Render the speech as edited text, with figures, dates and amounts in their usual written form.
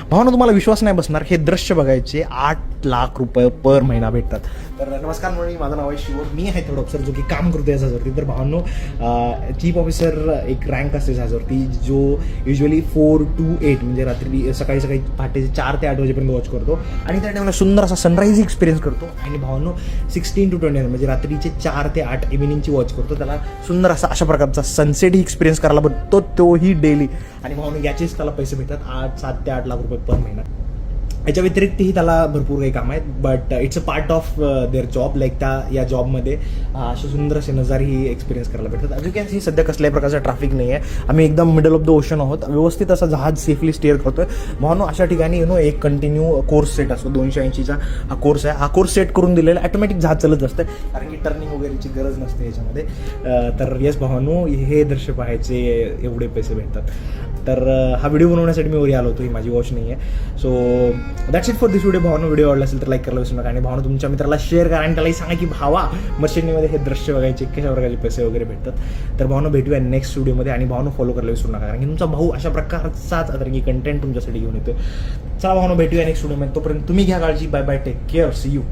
भावना तुम्हाला विश्वास नाही बसणार, हे दृश्य बघायचे 8 लाख रुपये पर महिना भेटतात. तर नमस्कार मंडळी, माझं नाव आहे शिव, मी आहे थोडं ऑफिसर जो की काम करतो या झाजवरती. तर भावनो चीफ ऑफिसर एक रँक असते झाजवरती, जो युजली 4 to 8 म्हणजे रात्री सकाळी पहाटे 4 ते 8 वाजेपर्यंत वॉच करतो आणि त्या टाईमला सुंदर असा सनराईज एक्सपिरियन्स करतो. आणि भावनो 16 to 20 म्हणजे रात्रीचे 4 ते 8 इव्हिनिंगची वॉच करतो. त्याला सुंदर अशा प्रकारचा सनसेट ही एक्सपिरियन्स करायला भेटतो, तोही डेली. आणि भावनो याचेच त्याला पैसे भेटतात 7 ते 8 लाख रुपये पर महिना. याच्या व्यतिरिक्तही त्याला भरपूर काही काम आहेत, but it's a part of their job. Like या जॉबमध्ये असे सुंदर असे नजारेही एक्सपिरियन्स करायला भेटतात. ॲज यू कॅन सी सध्या कसल्याही प्रकारचं ट्रॅफिक नाही आहे, आम्ही एकदम मिडल ऑफ द ओशन आहोत. व्यवस्थित असा जहाज सेफली स्टेअर करतोय. म्हणून अशा ठिकाणी एक कंटिन्यू कोर्स सेट असतो, 280चा हा कोर्स आहे. हा कोर्स सेट करून दिलेला ऑटोमॅटिक जहाज चालत असतं, कारण की टर्निंग वगैरेची गरज नसते याच्यामध्ये. तर येस भावानो, हे दृश्य पाहायचे एवढे पैसे भेटतात. तर हा व्हिडिओ बनवण्यासाठी मी वरी आलो होतो, ही माझी वॉच नाही आहे. So that's it for this video. भावनो व्हिडिओ आवडला असेल तर लाईक करायला विसरू नका आणि भावनो तुमच्या मित्राला शेअर करा आणि त्यालाही सांगा की भावा मशिनीमध्ये हे दृश्य बघायचे, कशा प्रकारचे पैसे वगैरे भेटतात. तर भावनो भेटूया नेक्स्ट व्हिडिओमध्ये आणि भावनो फॉलो करायला विसरू नका, कारण की तुमचा भाऊ अशा प्रकारचाच अतरंगी कंटेंट तुमच्यासाठी घेऊन येतो. चला भावनो भेटूया नेक्स्ट व्हिडिओमध्ये. तोपर्यंत तुम्ही घ्या काळजी. Bye bye, take care, see you.